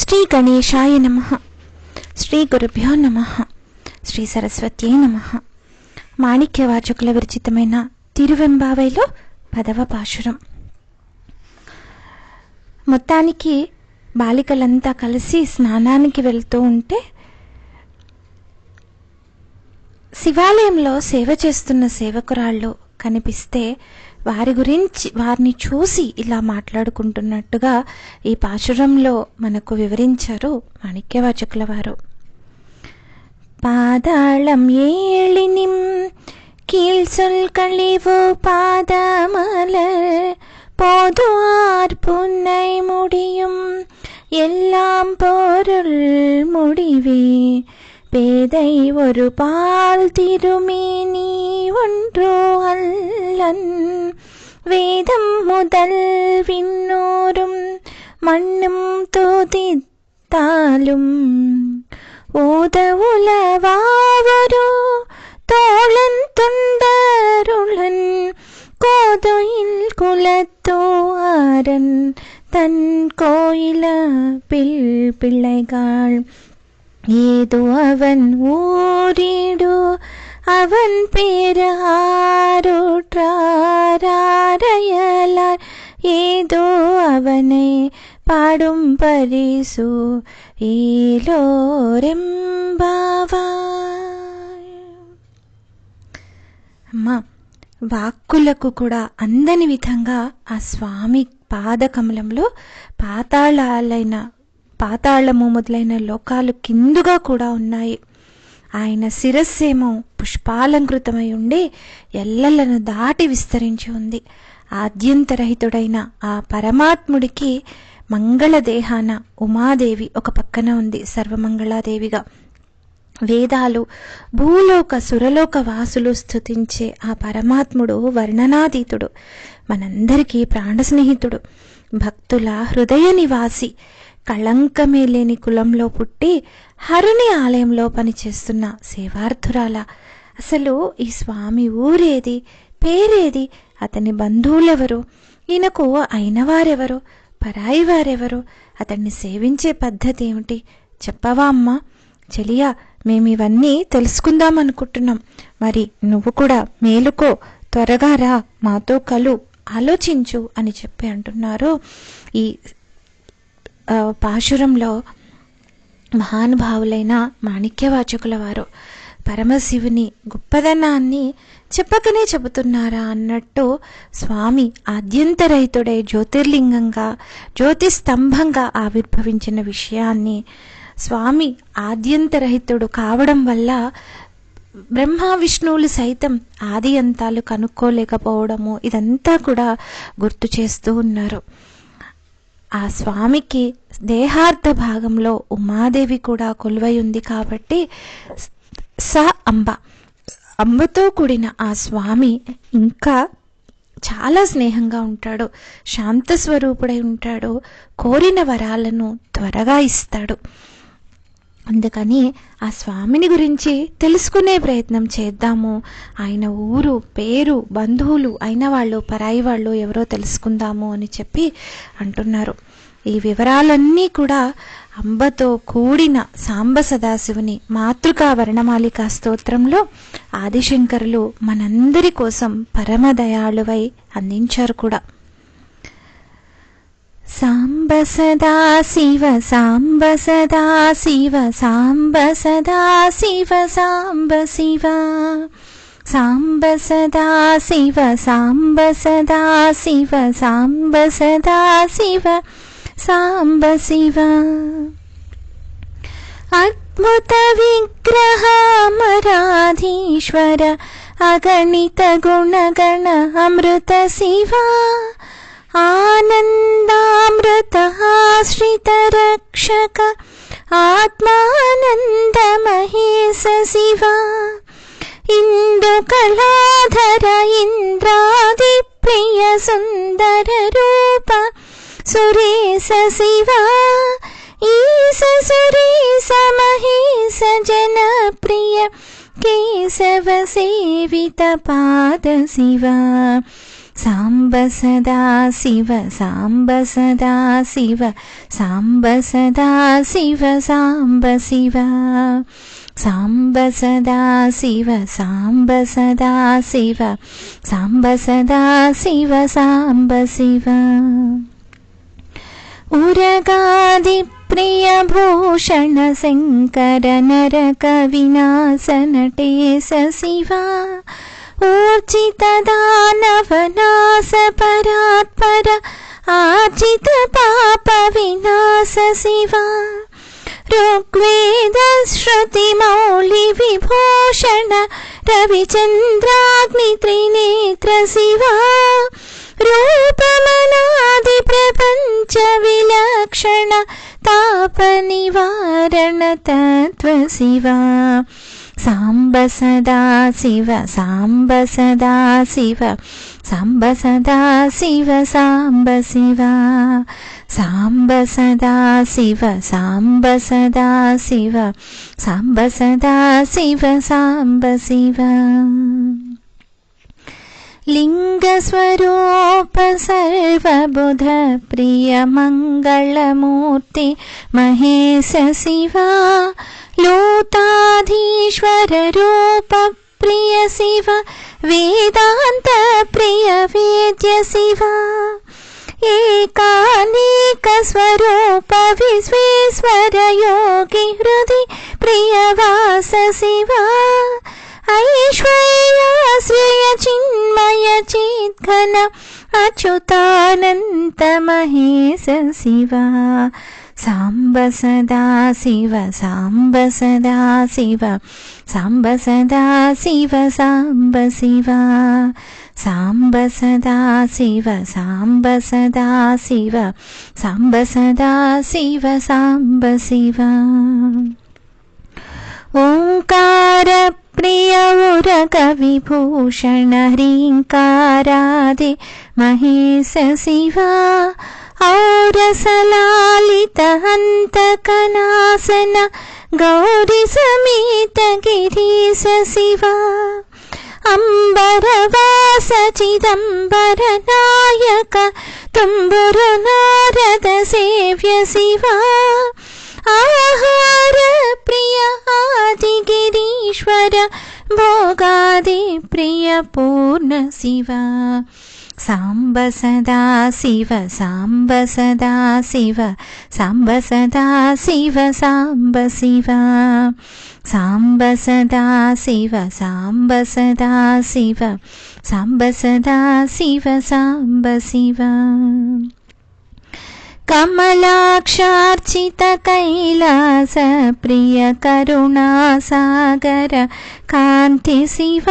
శ్రీ గణేశాయ నమః. శ్రీ గురుభ్యో నమః. శ్రీ సరస్వత్యై నమః. మాణిక్యవాచకుల విరచితమైన తిరువెంబావైలో 10వ పాశురం. మొత్తానికి బాలికలంతా కలిసి స్నానానికి వెళ్తూ ఉంటే శివాలయంలో సేవ చేస్తున్న సేవకురాళ్ళు కనిపిస్తే వారిని చూసి ఇలా మాట్లాడుకుంటున్నట్టుగా ఈ పాశురంలో మనకు వివరించారు మాణిక్యవాచకుల వారు. పాదాళం ఏళినిం கீழ்சொல் கழிவு பாதமலர் போதுவார் புன்னை முடியும் எல்லாம் பொருள் முடிவே பேதை ஒரு பால் திருமேனி ஒன்றோ அல்லன் வேதம் முதல் விண்ணோரும் மண்ணும் தோதித்தாலும் ஓத உலவாவரோ தோழன் தொண்டருளன் கோதுயில் குலத்தோரன் தன் கோயில பிள்ளைகள் ஏதோ அவன் ஊரிடு அவன் பேரு ஆருற்றாரையலார் ஏதோ அவனை பாடும் பரிசு ఏలోరెంబావాయ్. అమ్మా, వాక్కులకు కూడా అందని విధంగా ఆ స్వామి పాదకమలంలో పాతాళము మొదలైన లోకాలు కిందుగా కూడా ఉన్నాయి. ఆయన శిరస్సేమో పుష్పాలంకృతమై ఉండి ఎల్లలను దాటి విస్తరించి ఉంది. ఆద్యంతరహితుడైన ఆ పరమాత్ముడికి మంగళదేహాన ఉమాదేవి ఒక పక్కన ఉంది, సర్వమంగళాదేవిగా. వేదాలు, భూలోక సురలోక వాసులు స్తుతించే ఆ పరమాత్ముడు వర్ణనాతీతుడు, మనందరికీ ప్రాణ స్నేహితుడు, భక్తుల హృదయ నివాసి, కళంకమే లేని కులంలో పుట్టి హరుని ఆలయంలో పనిచేస్తున్న సేవార్థురాల. అసలు ఈ స్వామి ఊరేది, పేరేది, అతని బంధువులెవరు, ఈయనకు అయినవారెవరు, పరాయి వారెవరు, అతన్ని సేవించే పద్ధతి ఏమిటి చెప్పవా అమ్మా? చెలియా, మేమివన్నీ తెలుసుకుందాం అనుకుంటున్నాం. మరి నువ్వు కూడా మేలుకో, త్వరగా రా, మాతో కలు, ఆలోచించు అని చెప్పి అంటున్నారు. ఈ పాశురంలో మహానుభావులైన మాణిక్యవాచకుల వారు పరమశివుని గొప్పదనాన్ని చెప్పకనే చెబుతున్నారా అన్నట్టు స్వామి ఆద్యంతరహితుడై జ్యోతిర్లింగంగా, జ్యోతిస్తంభంగా ఆవిర్భవించిన విషయాన్ని, స్వామి ఆద్యంతరహితుడు కావడం వల్ల బ్రహ్మ విష్ణువులు సైతం ఆది అంతాలు కనుక్కోలేకపోవడము, ఇదంతా కూడా గుర్తు చేస్తూ ఉన్నారు. ఆ స్వామికి దేహార్థ భాగంలో ఉమాదేవి కూడా కొలువై ఉంది కాబట్టి అంబతో కూడిన ఆ స్వామి ఇంకా చాలా స్నేహంగా ఉంటాడు, శాంత స్వరూపుడై ఉంటాడు, కోరిన వరాలను త్వరగా ఇస్తాడు. అందుకని ఆ స్వామిని గురించి తెలుసుకునే ప్రయత్నం చేద్దాము. ఆయన ఊరు, పేరు, బంధువులు, అయిన వాళ్ళు, పరాయి వాళ్ళు ఎవరో తెలుసుకుందాము అని చెప్పి అంటున్నారు. ఈ వివరాలన్నీ కూడా అంబతో కూడిన సాంబ సదాశివుని మాతృకా వర్ణమాలికా స్తోత్రంలో ఆదిశంకరులు మనందరి కోసం పరమదయాళువై అందించారు కూడా. సాంబ సదాశివ సాంబ సదాశివ సాంబ సదాశివ సాంబ శివ సాంబ సదాశివ సాంబ సదాశివ సాంబ సదాశివ సాంబ శివ అద్భుత విగ్రహ అమరాధీశ్వర అగణిత గుణగణ అమృత శివ ఆనందామృత ఆశ్రిత రక్షక ఆత్మానంద మహేశ శివ ఇందు కళాధర ఇంద్రాది ప్రియ సుందర రూప సురేశ శివ ఈశ సురేశ మహేశ జనప్రియ కేశవ సేవిత పాద శివ సాంబ సదా శివ సాంబ సదా శివ సాంబ సదా శివ సాంబ శివ సాంబ సదా శివ సాంబ సదా శివ సాంబ సదా శివ సాంబ శివ ఉరగాది ప్రియ భూషణ శంకర నరక వినాశ నటేశ శివ ఊర్జిత దానవ నాశ పరాత్పర ఆర్జిత పాప వినాశ శివ ఋగ్వేద శృతి మౌళి విభూషణ రవిచంద్రాగ్ని త్రినేత్ర శివ రూపమనాది ప్రపంచ విలక్షణ తాప నివారణ తత్వ శివ సాంబ సదా శివ సాంబ సదా శివ సాంబ సదా శివ సాంబ శివ సాంబ సదా శివ సాంబ సదా శివ సాంబ సదా శివ సాంబ శివ లింగ స్వరూప సర్వబుధ ప్రియ మంగళమూర్తి మహేశ శివ లోతాధీశ్వర రూప ప్రియ శివ వేదాంత ప్రియ వేద్య శివ ఏకానేక స్వరూప విశ్వేశ్వర యోగి హృది ప్రియవాస శివ ఐశ్వర్యాశ్రయ చిన్మయ చిద్ఘన అచ్యుతానంత మహేశ శివ సాంబ సదా శివ సాంబ సదా శివ సాంబ సదా శివ సాంబ శివ సాంబ సదా శివ సాంబ సదా శివ సాంబ సదా శివ సాంబ శివ ఓంకార ప్రియ ఉరగ విభూషణ హ్రీంకారాది మహేశ శివ ఔరసలాలిత హంతకనాశన గౌరీ సమేత గిరీశ శివ అంబరవాస చిదంబర నాయక తుంబురు నారద సేవ్య శివ ఆహార ప్రియ ఆది గిరీశ్వర భోగాది ప్రియ పూర్ణ శివ సాంబ సదా శివ సాంబ సదా శివ సాంబ సదా శివ సాంబ శివ సాంబ సదా శివ సాంబ సదా శివ సాంబ సదా శివ సాంబ శివ కమలాక్షార్చిత కైలాస ప్రియ కరుణా సాగర కాంతి శివ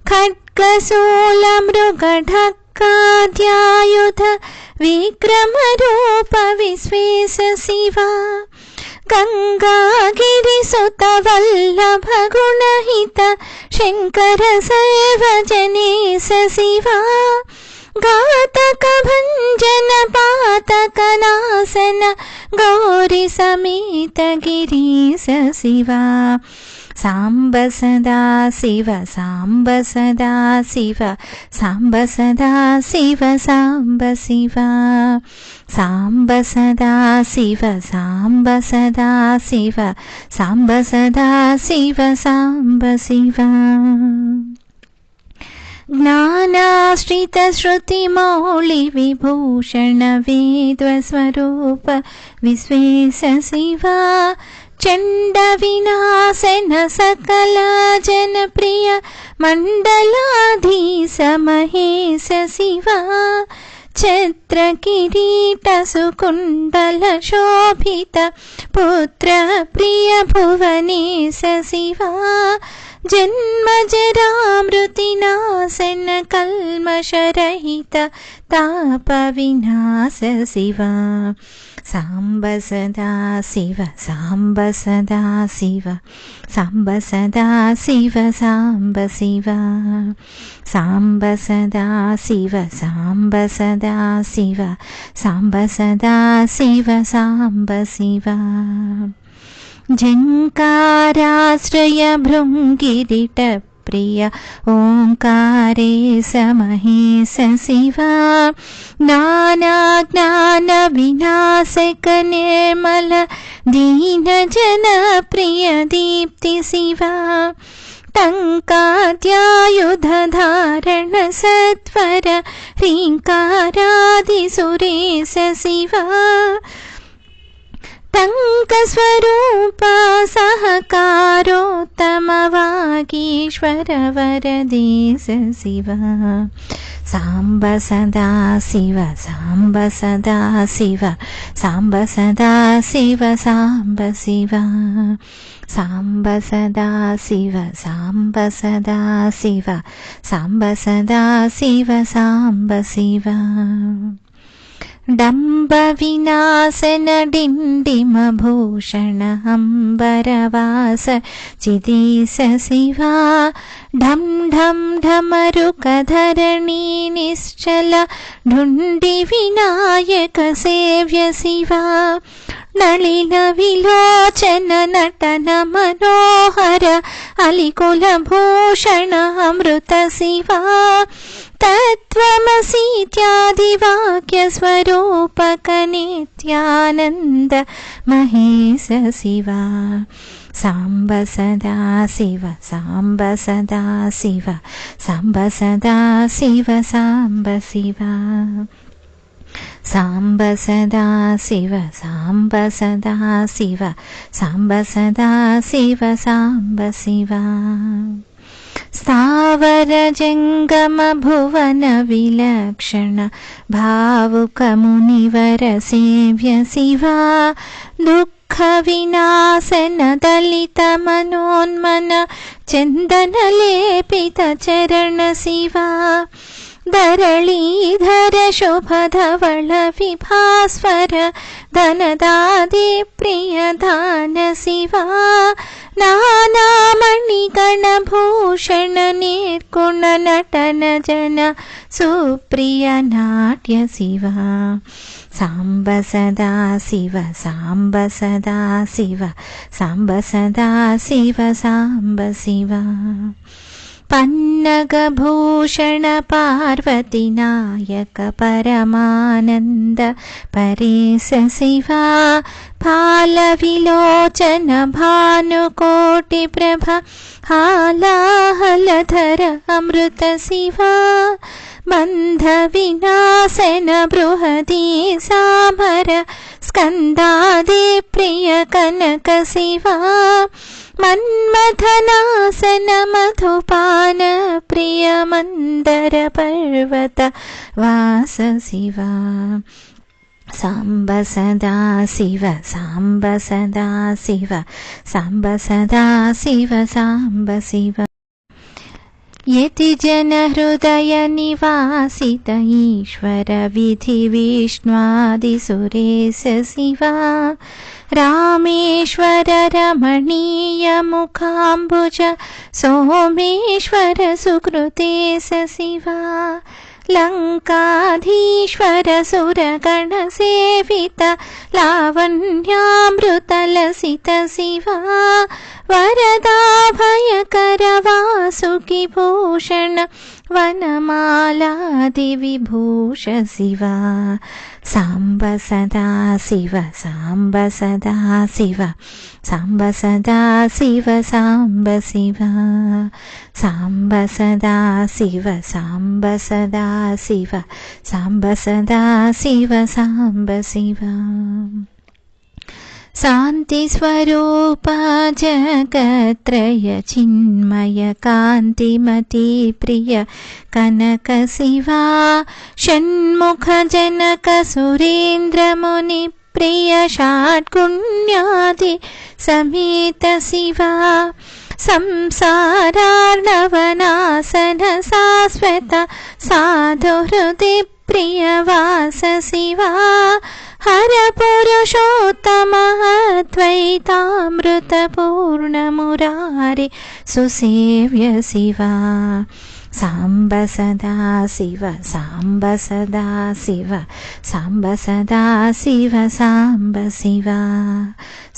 ఖడ్గశూల మృగఢక్కాద్యాయుధ విక్రమ రూప విశ్వేశ శివ గంగాగిరి సుత వల్లభ గుణహిత శంకర సర్వజనేశ శివ ఘాతక భంజన పాతక నాశన గౌరీ సమేత గిరీశ శివ సాంబ సదా శివ సాంబ సదా శివ సాంబ సదా శివ సాంబ శివ సాంబ సదా శివ సాంబ సదా శివ సాంబ సదా శివ సాంబ శివ జ్ఞానాశ్రిత శృతి మౌళి విభూషణ వేద స్వరూప విశ్వేశ శివ చండ వినాశన సకల జన ప్రియ మండలాధీశ మహేశ శివ ఛత్ర కిరీట సుకుండల శోభిత పుత్ర ప్రియ భువనేశ శివ జన్మ జరామృతి నాశన కల్మషరహిత తాప వినాశ శివ సాంబ సదా శివ సాంబ సదా శివ సాంబ సదా శివ సాంబ శివ సాంబ సదా శివ సాంబ సదా శివ సాంబ సదా శివ సాంబ శివ జంకారాశ్రయ భృంగిరిట प्रिय ओंकारेश महेश शिवा ज्ञानाज्ञान विनाशक निर्मल दीन जन प्रिय दीप्ति शिवा टंकाद्यायुध धारण सत्वर ह्रींकारादि सुरेश शिवा टंक स्वरूप सहकारोत्तम वागीश्वर वरदेश शिवा सांब सदा शिव सांब सदा शिव सांब सदा शिव सांब शिवा सांब सदा शिव सांब सदा शिव सांब सदा शिव सांब शिवा डंब विनाशन डिंडिम भूषण अंबरवास चिदीश शिवा ढम ढम ढमरुक धरणी निश्चल ढुंडि विनायक सेव्य शिवा नलिन विलोचन नटन मनोहर अलिकुल भूषण अमृत शिवा तत्त्वमसीत्यादिवाक्य स्वरूपक नित्यानंद महेश शिवा सांब सदा शिव सांब सदा शिव सांब सदा शिव सांब शिवा सांब सदा शिव सांब सदा शिव सांब सदा शिव सांब शिवा स्थावर जंगम भुवन विलक्षण भावुक मुनिवर सेव्य शिवा दुःख विनाशन दलित मनोन्मन चंदन लेपित चरण शिवा धरलीधर शुभ धवल विभास्वर धनदादि प्रिय दान शिवा नाना मणिगण भूषण निर्गुण नटन जन सुप्रिय नाट्य शिवा सांब सदा शिव सांब सदा शिव सांब सदा शिव सांब शिवा पन्नग भूषण पार्वती नायक परमानंद परेश शिवा फाल विलोचन भानुकोटि प्रभा हालाहलधर अमृत शिवा बंध विनाशन बृहदी साभर स्कंदादि प्रिय कनक शिवा मन्मथनासन मधुपान प्रिय मंदर पर्वत वास शिवा सांब सदा शिव सांब सदा शिव सांब सदा शिव सांब शिवा यति जन हृदय निवासित ईश्वर विधि विष्णुआदि सुरेश शिवा रामेश्वर रमणीय मुखाम्बुज सोमेश्वर सुकृतेश शिवा लंकाधीश्वर सुरगण सेवित लावण्यामृत लसित शिवा वरदा भयकर वासुकी भूषण वनमालादि विभूष शिवा सांब सदा शिव सांब सदा शिव सांब सदा शिव सांब शिवा सांब सदा शिव सांब सदा शिव सांब सदा शिव सांब शिवा शांति स्वरूप जगत्रय चिन्मय कांतिमती प्रिय कनक शिवा षण्मुख जनक सुरेंद्र मुनि प्रिय षाड्गुण्यादि समेत शिवा संसारार्णवनाशन शाश्वत साधु हृदय प्रिय वास शिवा हर पुरुषोत्तम अद्वैतामृत पूर्ण मुरारी सुसेव्य शिवा సాంబ సదా శివ సాంబ సదా శివ సాంబ సదా శివ సాంబ శివ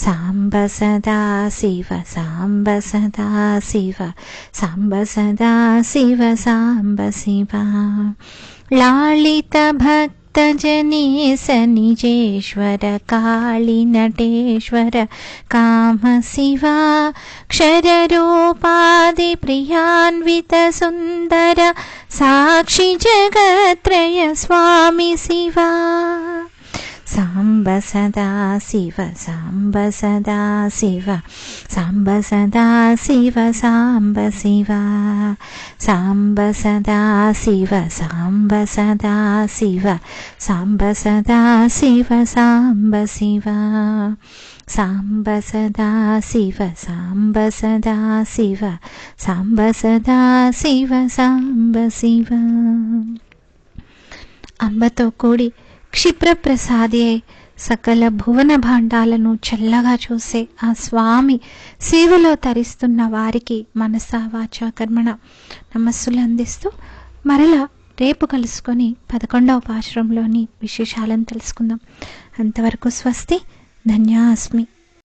సాంబ సదా శివ సాంబ సదా శివ సాంబ సదా శివ సాంబ శివ లాళిత భక్త జనేశ నిజేశ్వర కాళీ నటేశ్వర కామ శివ క్షరరూపాది ప్రియాన్విత సుందర సాక్షి జగత్రయ స్వామి శివ సాంబ సదా శివ సాంబ సదా శివ సాంబ సదా శివ సాంబ శివ సాంబ సదా శివ సాంబ సదా శివ సాంబ సదా శివ సాంబ శివ సాంబ సదా శివ సాంబ సదా శివ సాంబ సదా శివ సాంబ శివ. అంబతో కూడి క్షిప్రప్రసాదే సకల భువన భాండాలను చల్లగా చూసే ఆ స్వామి సేవలో తరిస్తున్న వారికి మనసా వాచా కర్మణ నమస్సులు అందిస్తూ మరలా రేపు కలుసుకొని 11వ పాశురంలోని విశేషాలను తెలుసుకుందాం. అంతవరకు స్వస్తి. ధన్యాస్మి.